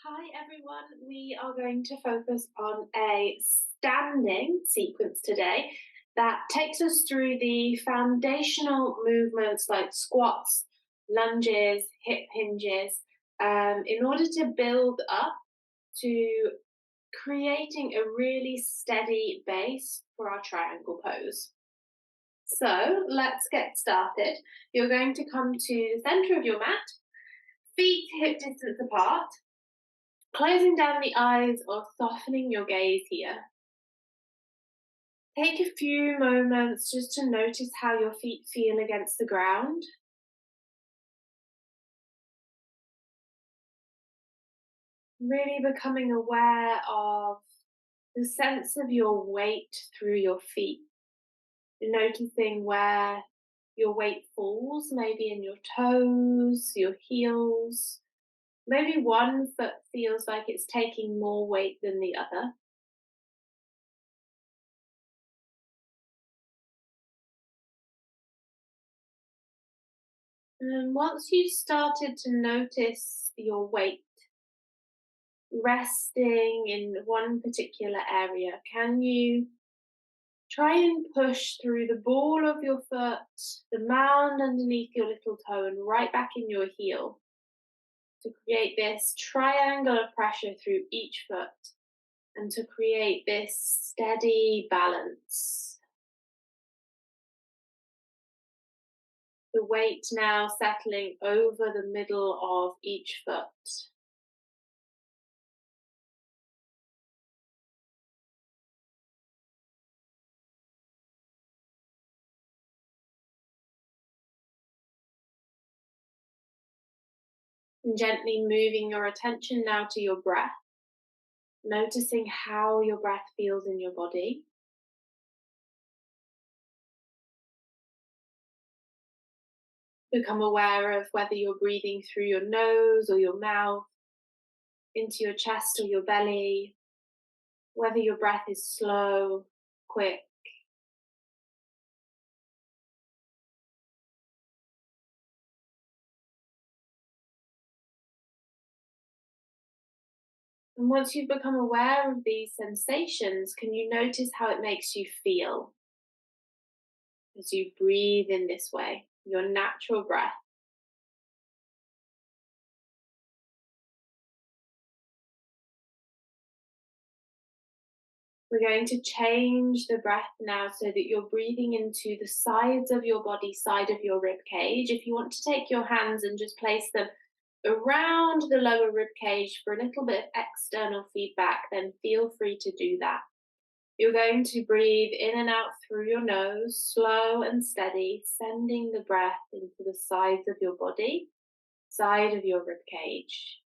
Hi everyone, we are going to focus on a standing sequence today that takes us through the foundational movements like squats, lunges, hip hinges, in order to build up to creating a really steady base for our triangle pose. So let's get started. You're going to come to the center of your mat, feet hip distance apart, closing down the eyes or softening your gaze here. Take a few moments just to notice how your feet feel against the ground. Really becoming aware of the sense of your weight through your feet. Noticing where your weight falls, maybe in your toes, your heels. Maybe one foot feels like it's taking more weight than the other. And once you've started to notice your weight resting in one particular area, can you try and push through the ball of your foot, the mound underneath your little toe, and right back in your heel to create this triangle of pressure through each foot and to create this steady balance? The weight now settling over the middle of each foot. And gently moving your attention now to your breath, noticing how your breath feels in your body. Become aware of whether you're breathing through your nose or your mouth, into your chest or your belly, whether your breath is slow, quick. And once you've become aware of these sensations, can you notice how it makes you feel as you breathe in this way, your natural breath? We're going to change the breath now so that you're breathing into the sides of your body, side of your rib cage. If you want to take your hands and just place them around the lower rib cage for a little bit of external feedback, then feel free to do that. You're going to breathe in and out through your nose, slow and steady, sending the breath into the sides of your body, side of your rib cage.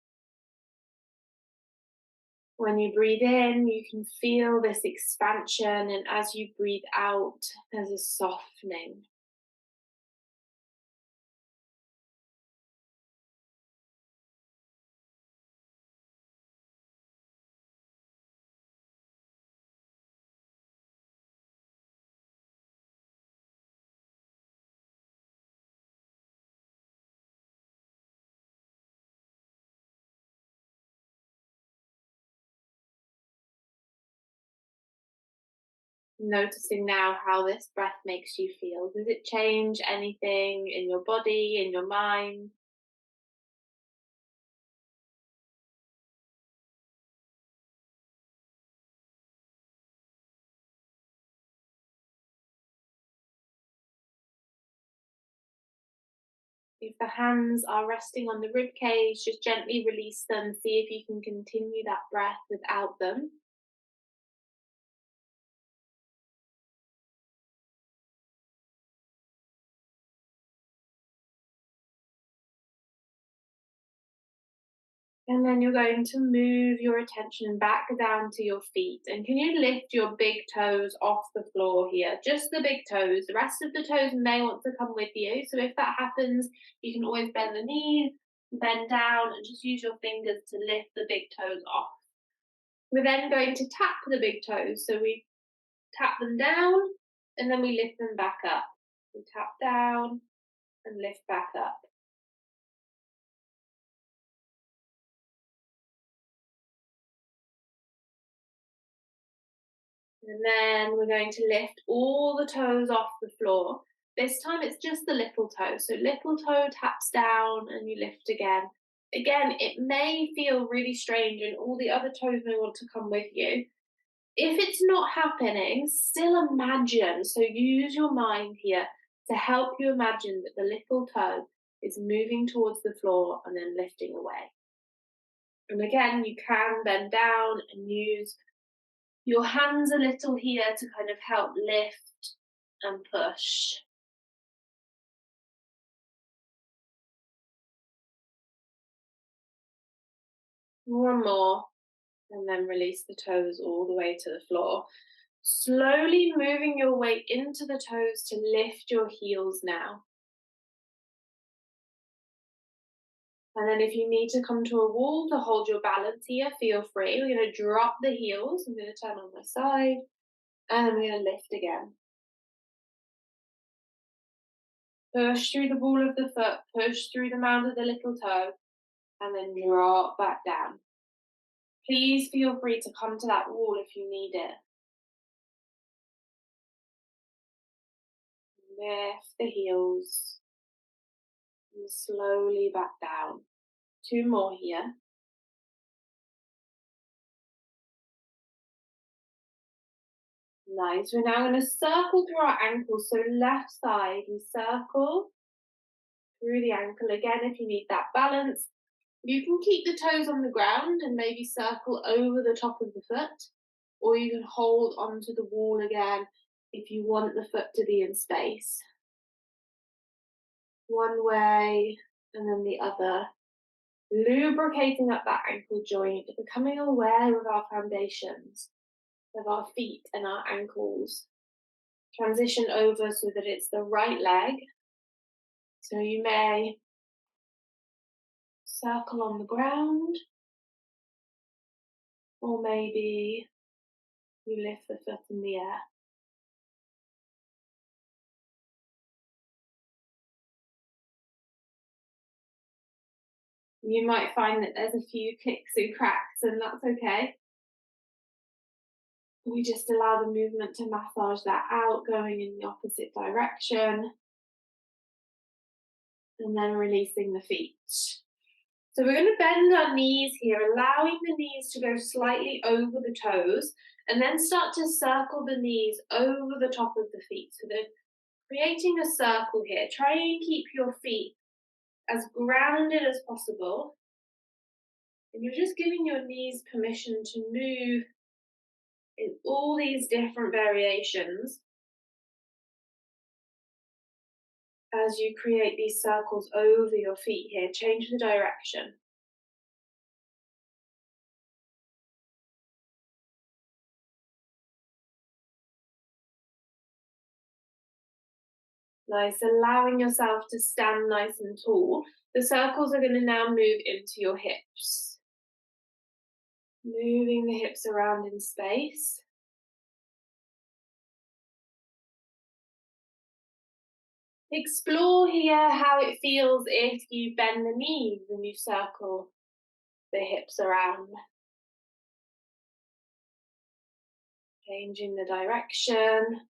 When you breathe in, you can feel this expansion, and as you breathe out, there's a softening. Noticing now how this breath makes you feel. Does it change anything in your body, in your mind? If the hands are resting on the rib cage, just gently release them. See if you can continue that breath without them. And then you're going to move your attention back down to your feet. And can you lift your big toes off the floor here? Just the big toes. The rest of the toes may want to come with you. So if that happens, you can always bend the knees, bend down, and just use your fingers to lift the big toes off. We're then going to tap the big toes. So we tap them down and then we lift them back up. We tap down and lift back up. And then we're going to lift all the toes off the floor. This time it's just the little toe. So little toe taps down and you lift again. Again, it may feel really strange and all the other toes may want to come with you. If it's not happening, still imagine. So use your mind here to help you imagine that the little toe is moving towards the floor and then lifting away. And again, you can bend down and use your hands a little here to kind of help lift and push. One more, and then release the toes all the way to the floor. Slowly moving your weight into the toes to lift your heels now. And then if you need to come to a wall to hold your balance here, feel free. We're going to drop the heels. I'm going to turn on my side, and then we're going to lift again. Push through the ball of the foot, push through the mound of the little toe, and then drop back down. Please feel free to come to that wall if you need it. Lift the heels and slowly back down. Two more here. Nice. We're now going to circle through our ankles. So left side, we circle through the ankle again if you need that balance. You can keep the toes on the ground and maybe circle over the top of the foot, or you can hold onto the wall again if you want the foot to be in space. One way and then the other. Lubricating up that ankle joint, becoming aware of our foundations, of our feet and our ankles. Transition over so that it's the right leg. So you may circle on the ground, or maybe you lift the foot in the air. You might find that there's a few clicks and cracks, and that's okay. We just allow the movement to massage that out, going in the opposite direction, and then releasing the feet. So we're going to bend our knees here, allowing the knees to go slightly over the toes, and then start to circle the knees over the top of the feet. So they're creating a circle here. Try and keep your feet as grounded as possible. And you're just giving your knees permission to move in all these different variations as you create these circles over your feet here. Change the direction. Nice, allowing yourself to stand nice and tall. The circles are going to now move into your hips. Moving the hips around in space. Explore here how it feels if you bend the knees and you circle the hips around. Changing the direction.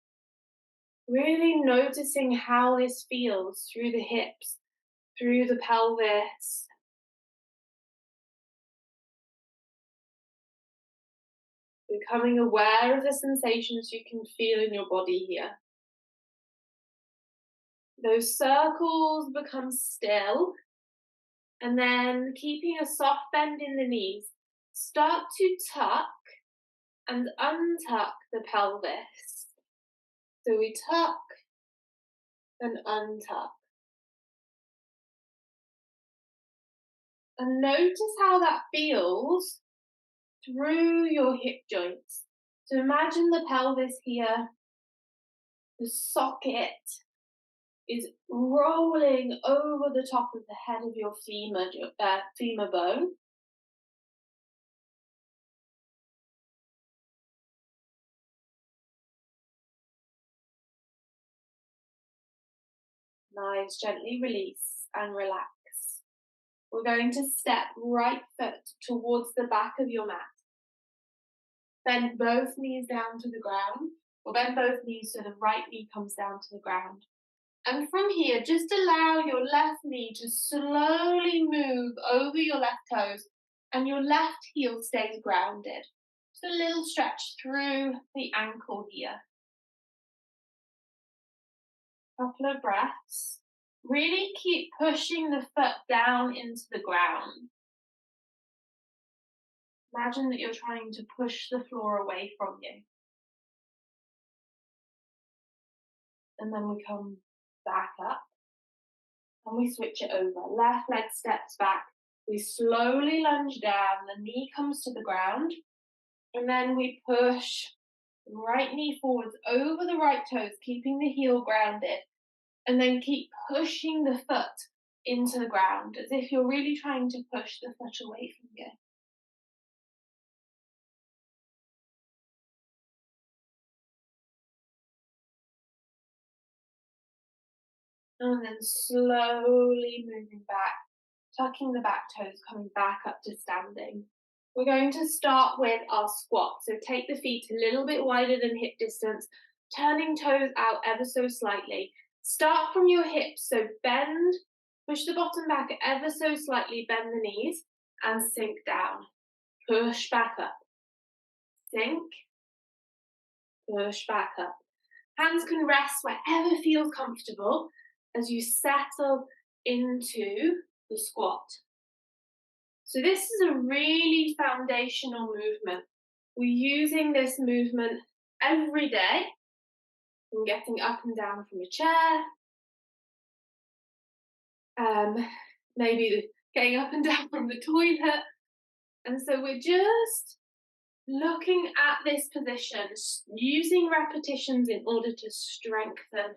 Really noticing how this feels through the hips, through the pelvis. Becoming aware of the sensations you can feel in your body here. Those circles become still, and then keeping a soft bend in the knees, start to tuck and untuck the pelvis. So we tuck and untuck. And notice how that feels through your hip joints. So imagine the pelvis here, the socket is rolling over the top of the head of your femur bone. Nice, gently release and relax. We're going to step right foot towards the back of your mat. Bend both knees down to the ground, or bend both knees so the right knee comes down to the ground. And from here, just allow your left knee to slowly move over your left toes and your left heel stays grounded. Just a little stretch through the ankle here. Couple of breaths. Really keep pushing the foot down into the ground. Imagine that you're trying to push the floor away from you. And then we come back up and we switch it over. Left leg steps back. We slowly lunge down. The knee comes to the ground. And then we push the right knee forwards over the right toes, keeping the heel grounded. And then keep pushing the foot into the ground as if you're really trying to push the foot away from you. And then slowly moving back, tucking the back toes, coming back up to standing. We're going to start with our squat. So take the feet a little bit wider than hip distance, turning toes out ever so slightly. Start from your hips, so bend, push the bottom back ever so slightly, bend the knees, and sink down. Push back up. Sink, push back up. Hands can rest wherever feels comfortable as you settle into the squat. So this is a really foundational movement. We're using this movement every day, from getting up and down from a chair, maybe getting up and down from the toilet. And so we're just looking at this position, using repetitions in order to strengthen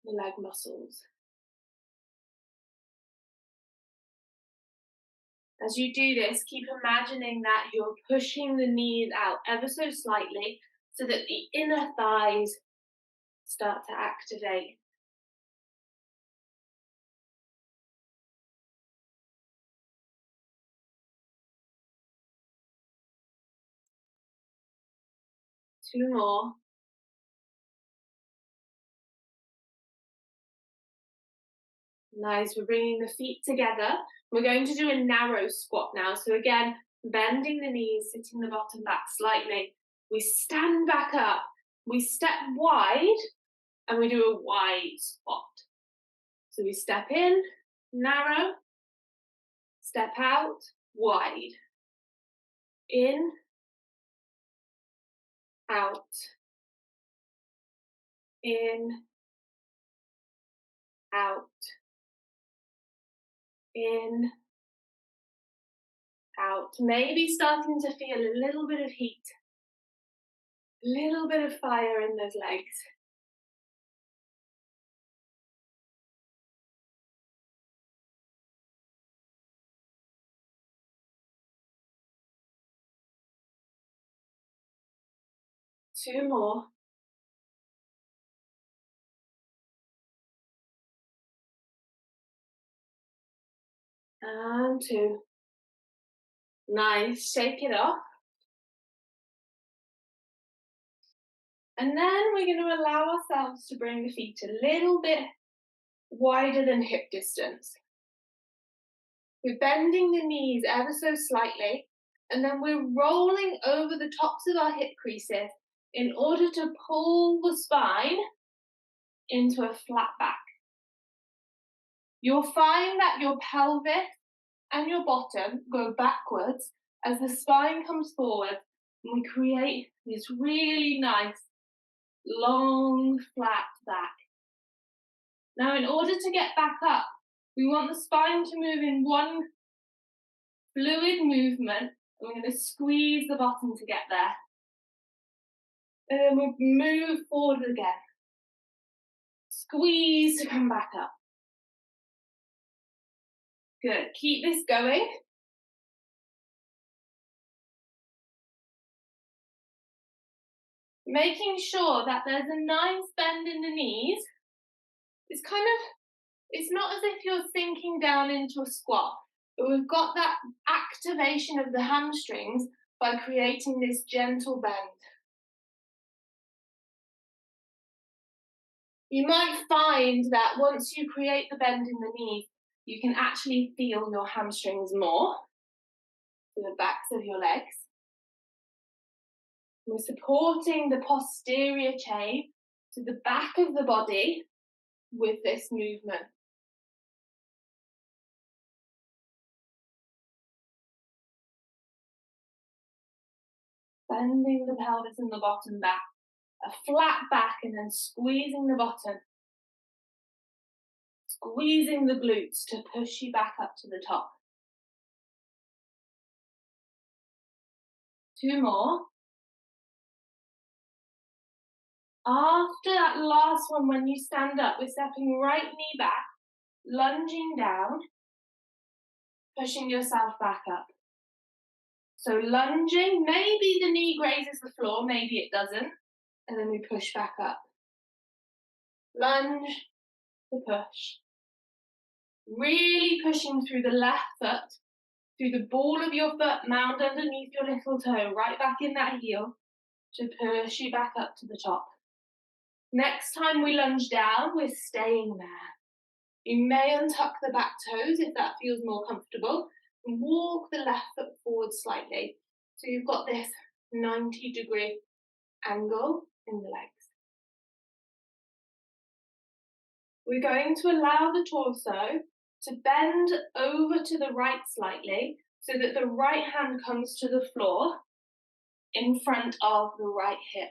the leg muscles. As you do this, keep imagining that you're pushing the knees out ever so slightly so that the inner thighs start to activate. Two more. Nice, we're bringing the feet together. We're going to do a narrow squat now. So again, bending the knees, sitting the bottom back slightly. We stand back up, we step wide, and we do a wide squat. So we step in, narrow, step out, wide. In, out. In, out. In, out. Maybe starting to feel a little bit of heat, a little bit of fire in those legs. Two more. And two. Nice, shake it off. And then we're going to allow ourselves to bring the feet a little bit wider than hip distance. We're bending the knees ever so slightly, and then we're rolling over the tops of our hip creases in order to pull the spine into a flat back. You'll find that your pelvis and your bottom go backwards as the spine comes forward, and we create this really nice, long, flat back. Now, in order to get back up, we want the spine to move in one fluid movement, and we're going to squeeze the bottom to get there. And then we move forward again. Squeeze to come back up. Good, keep this going. Making sure that there's a nice bend in the knees. It's not as if you're sinking down into a squat, but we've got that activation of the hamstrings by creating this gentle bend. You might find that once you create the bend in the knees, you can actually feel your hamstrings more to the backs of your legs. We're supporting the posterior chain to the back of the body with this movement. Bending the pelvis and the bottom back, a flat back, and then squeezing the bottom. Squeezing the glutes to push you back up to the top. 2 more. After that last one, when you stand up, we're stepping right knee back, lunging down, pushing yourself back up. So lunging, maybe the knee grazes the floor, maybe it doesn't, and then we push back up. Lunge to push. Really pushing through the left foot, through the ball of your foot, mound underneath your little toe, right back in that heel, to push you back up to the top. Next time we lunge down, we're staying there. You may untuck the back toes if that feels more comfortable, and walk the left foot forward slightly. So you've got this 90-degree angle in the legs. We're going to allow the torso to bend over to the right slightly so that the right hand comes to the floor in front of the right hip.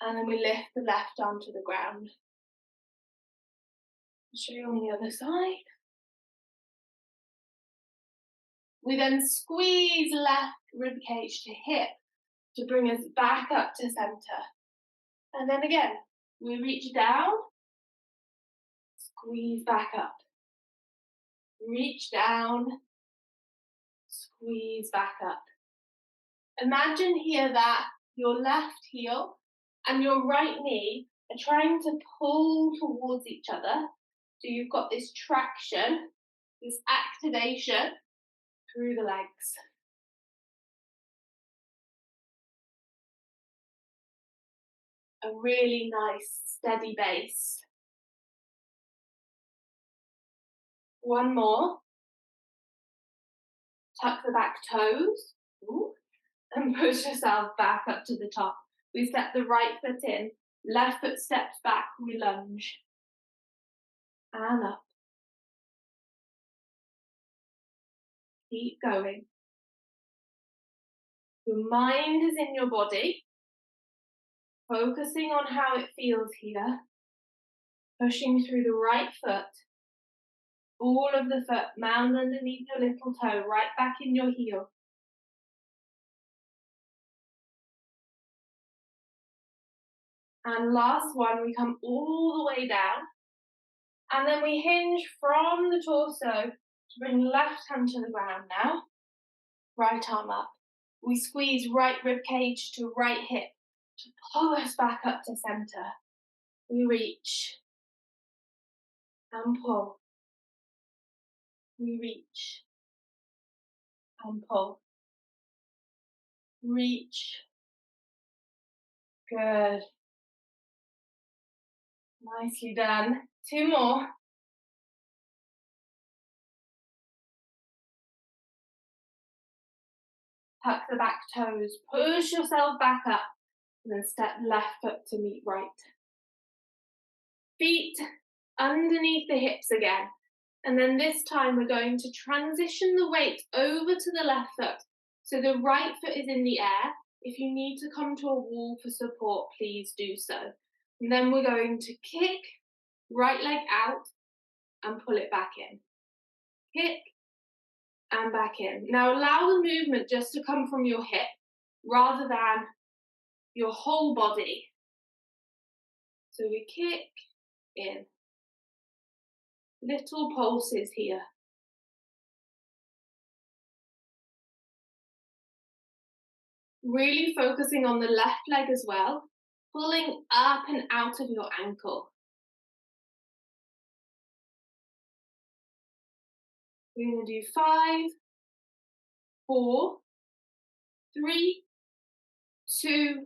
And then we lift the left arm to the ground. I'll show you on the other side. We then squeeze left ribcage to hip to bring us back up to center. And then again, we reach down, squeeze back up. Reach down, squeeze back up. Imagine here that your left heel and your right knee are trying to pull towards each other. So you've got this traction, this activation through the legs. A really nice steady base. One more. Tuck the back toes. Ooh, and push yourself back up to the top. We step the right foot in, left foot steps back, we lunge. And up. Keep going. Your mind is in your body, focusing on how it feels here. Pushing through the right foot, all of the foot, mound underneath your little toe, right back in your heel. And last one, we come all the way down. And then we hinge from the torso to bring left hand to the ground now. Right arm up. We squeeze right rib cage to right hip to pull us back up to center. We reach and pull. We reach and pull. Reach. Good. Nicely done. 2 more. Tuck the back toes, push yourself back up, and then step left foot to meet right. Feet underneath the hips again. And then this time we're going to transition the weight over to the left foot. So the right foot is in the air. If you need to come to a wall for support, please do so. And then we're going to kick right leg out and pull it back in. Kick and back in. Now allow the movement just to come from your hip rather than your whole body. So we kick in. Little pulses here. Really focusing on the left leg as well, pulling up and out of your ankle. We're going to do 5, 4, 3, 2,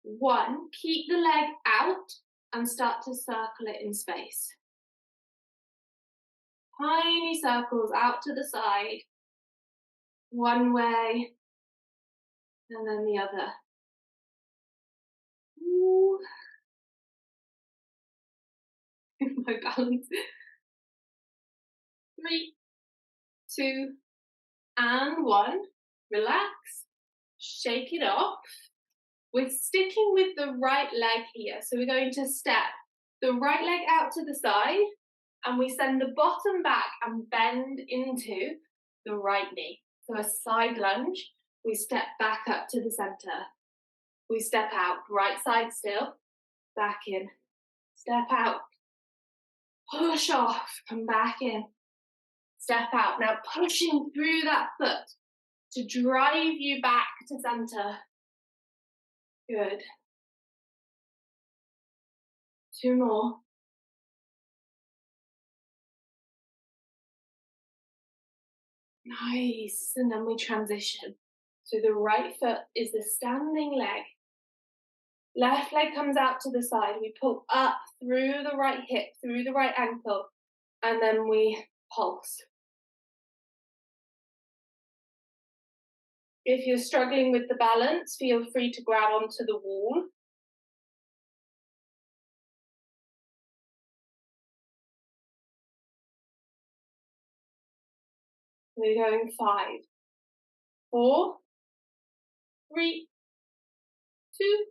1. Keep the leg out and start to circle it in space. Tiny circles out to the side, one way, and then the other. Ooh. My balance. 3, 2, and 1. Relax. Shake it off. We're sticking with the right leg here. So we're going to step the right leg out to the side, and we send the bottom back and bend into the right knee. So a side lunge. We step back up to the center. We step out, right side still, back in. Step out. Push off, come back in. Step out. Now pushing through that foot to drive you back to center. Good. 2 more. Nice. And then we transition. So the right foot is the standing leg. Left leg comes out to the side. We pull up through the right hip, through the right ankle, and then we pulse. If you're struggling with the balance, feel free to grab onto the wall. We're going 5, 4, 3, 2,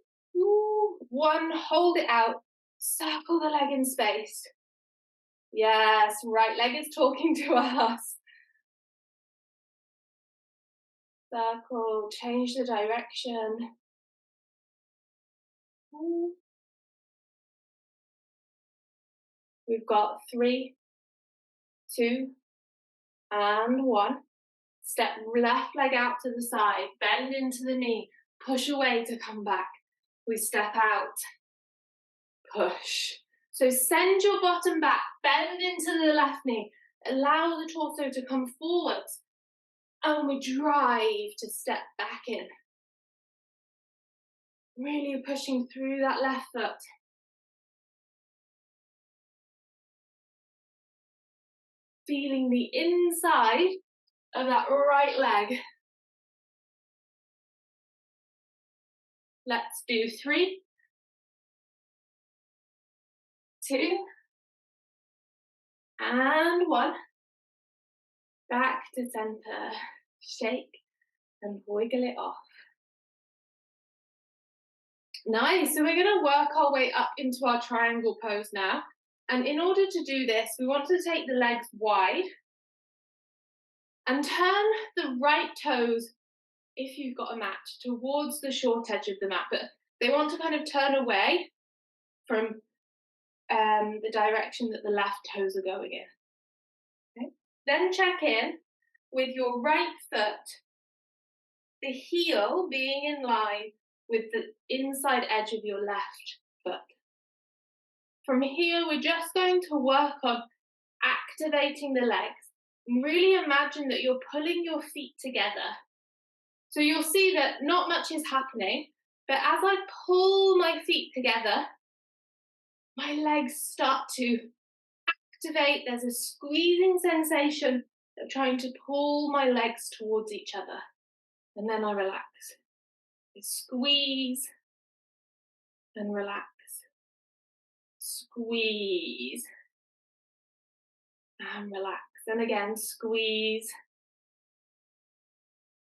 1. Hold it out. Circle the leg in space. Yes, right leg is talking to us. Circle, change the direction. We've got 3, 2, and 1. Step left leg out to the side, bend into the knee, push away to come back. We step out, push. So send your bottom back, bend into the left knee, allow the torso to come forwards, and we drive to step back in. Really pushing through that left foot. Feeling the inside of that right leg. Let's do 3, 2, and 1. Back to center. Shake and wiggle it off. Nice. So we're going to work our way up into our triangle pose now. And in order to do this, we want to take the legs wide and turn the right toes, if you've got a mat, towards the short edge of the mat. But they want to kind of turn away from the direction that the left toes are going in. Okay. Then check in with your right foot, the heel being in line with the inside edge of your left foot. From here, we're just going to work on activating the legs. And really imagine that you're pulling your feet together. So you'll see that not much is happening, but as I pull my feet together, my legs start to activate. There's a squeezing sensation of trying to pull my legs towards each other. And then I relax. I squeeze and relax. Squeeze and relax. And again, squeeze,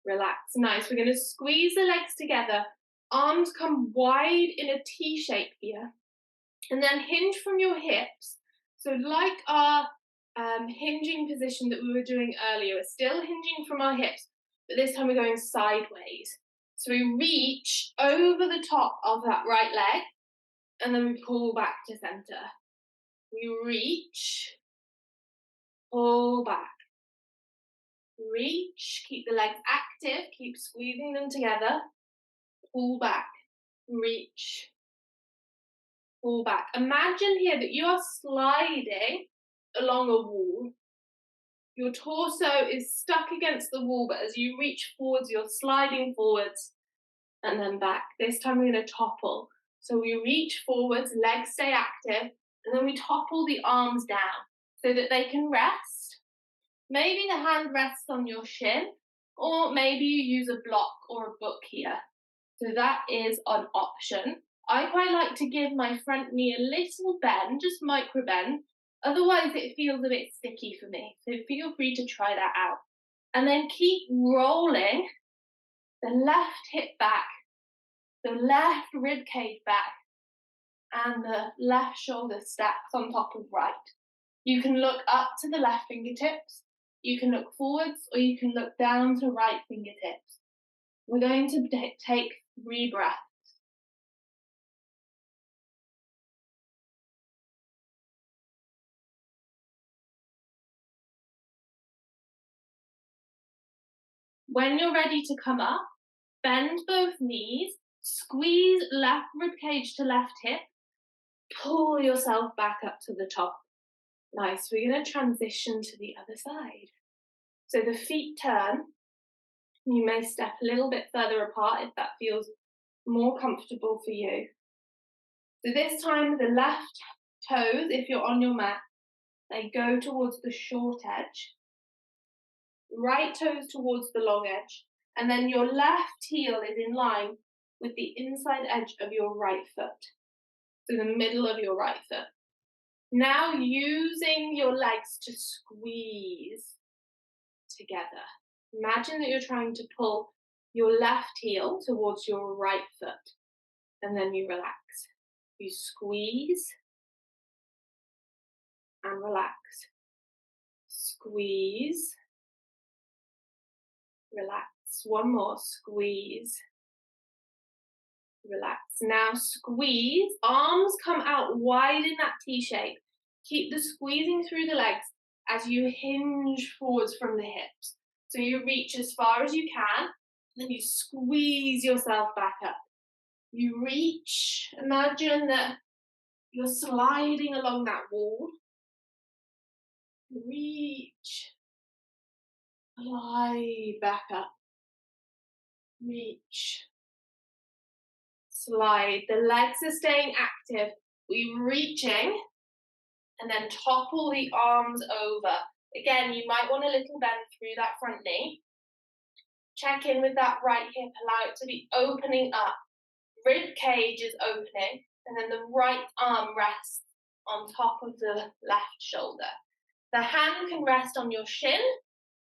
relax. Nice. We're going to squeeze the legs together. Arms come wide in a T shape here. And then hinge from your hips. So like our hinging position that we were doing earlier, we're still hinging from our hips, but this time we're going sideways. So we reach over the top of that right leg, and then we pull back to center. We reach, pull back. Reach, keep the legs active, keep squeezing them together. Pull back, reach, pull back. Imagine here that you are sliding along a wall. Your torso is stuck against the wall, but as you reach forwards, you're sliding forwards and then back. This time we're going to topple. So we reach forwards, legs stay active, and then we topple the arms down so that they can rest. Maybe the hand rests on your shin, or maybe you use a block or a book here. So that is an option. I quite like to give my front knee a little bend, just micro bend. Otherwise it feels a bit sticky for me. So feel free to try that out. And then keep rolling the left hip back, the left rib cage back, and the left shoulder stacks on top of right. You can look up to the left fingertips, you can look forwards, or you can look down to right fingertips. We're going to take 3 breaths. When you're ready to come up, bend both knees, squeeze left ribcage to left hip, pull yourself back up to the top. Nice, we're going to transition to the other side. So the feet turn. You may step a little bit further apart if that feels more comfortable for you. So this time the left toes, if you're on your mat, they go towards the short edge. Right toes towards the long edge. And then your left heel is in line with the inside edge of your right foot. So the middle of your right foot. Now using your legs to squeeze together. Imagine that you're trying to pull your left heel towards your right foot. And then you relax. You squeeze and relax. Squeeze. Relax. One more. Squeeze. Relax. Now squeeze. Arms come out wide in that T shape. Keep the squeezing through the legs as you hinge forwards from the hips. So you reach as far as you can, then you squeeze yourself back up. You reach. Imagine that you're sliding along that wall. Reach. Slide back up. Reach. Slide. The legs are staying active. We're reaching and then topple the arms over. Again, you might want a little bend through that front knee. Check in with that right hip, allow it to be opening up. Rib cage is opening, and then the right arm rests on top of the left shoulder. The hand can rest on your shin,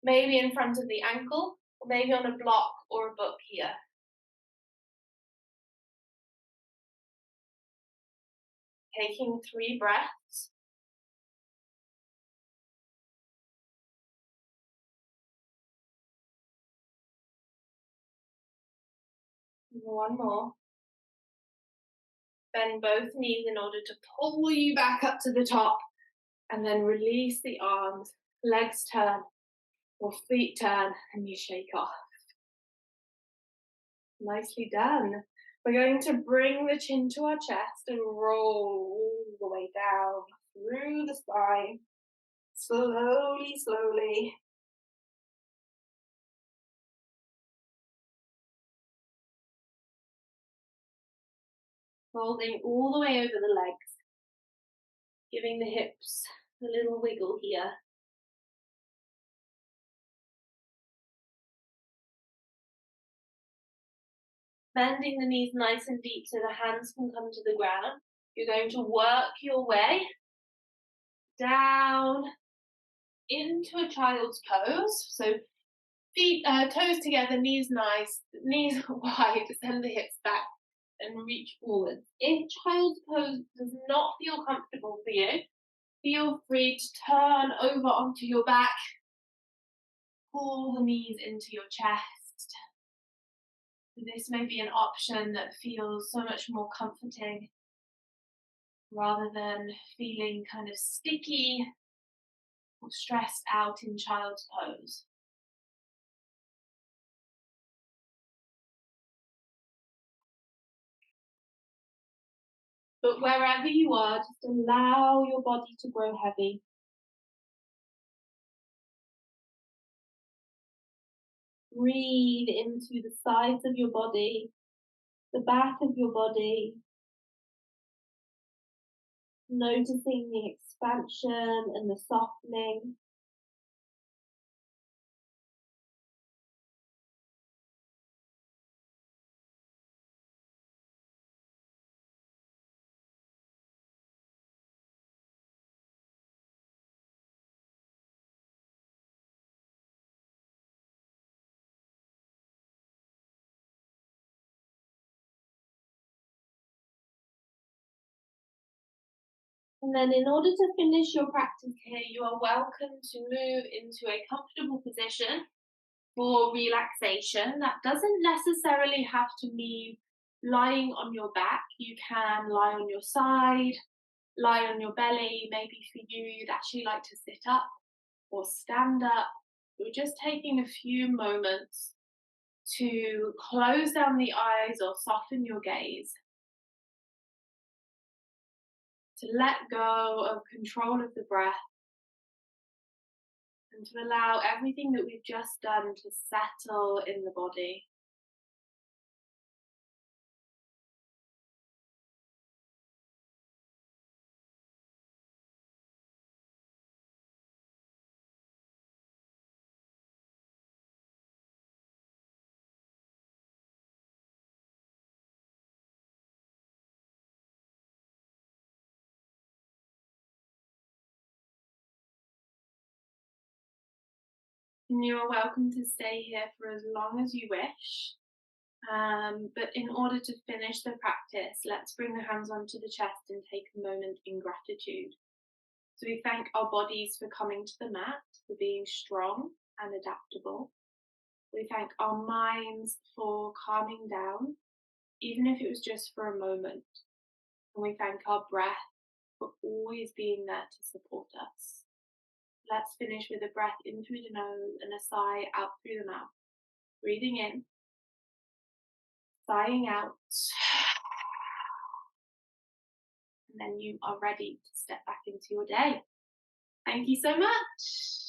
maybe in front of the ankle, or maybe on a block or a book here. Taking 3 breaths. One more. Bend both knees in order to pull you back up to the top, and then release the arms, legs turn, or feet turn, and you shake off. Nicely done. We're going to bring the chin to our chest and roll all the way down through the spine. Slowly, slowly. Folding all the way over the legs. Giving the hips a little wiggle here. Bending the knees nice and deep so the hands can come to the ground. You're going to work your way down into a child's pose. So feet, toes together, knees nice, knees wide, send the hips back and reach forward. If child's pose does not feel comfortable for you, feel free to turn over onto your back, pull the knees into your chest. This may be an option that feels so much more comforting rather than feeling kind of sticky or stressed out in child's pose. But wherever you are, just allow your body to grow heavy. Breathe into the sides of your body, the back of your body, noticing the expansion and the softening. And then in order to finish your practice here, you are welcome to move into a comfortable position for relaxation. That doesn't necessarily have to mean lying on your back. You can lie on your side, lie on your belly. Maybe for you, you'd actually like to sit up or stand up. You're just taking a few moments to close down the eyes or soften your gaze, to let go of control of the breath, and to allow everything that we've just done to settle in the body. And you are welcome to stay here for as long as you wish. But in order to finish the practice, let's bring the hands onto the chest and take a moment in gratitude. So we thank our bodies for coming to the mat, for being strong and adaptable. We thank our minds for calming down, even if it was just for a moment. And we thank our breath for always being there to support us. Let's finish with a breath in through the nose and a sigh out through the mouth. Breathing in, sighing out, and then you are ready to step back into your day. Thank you so much.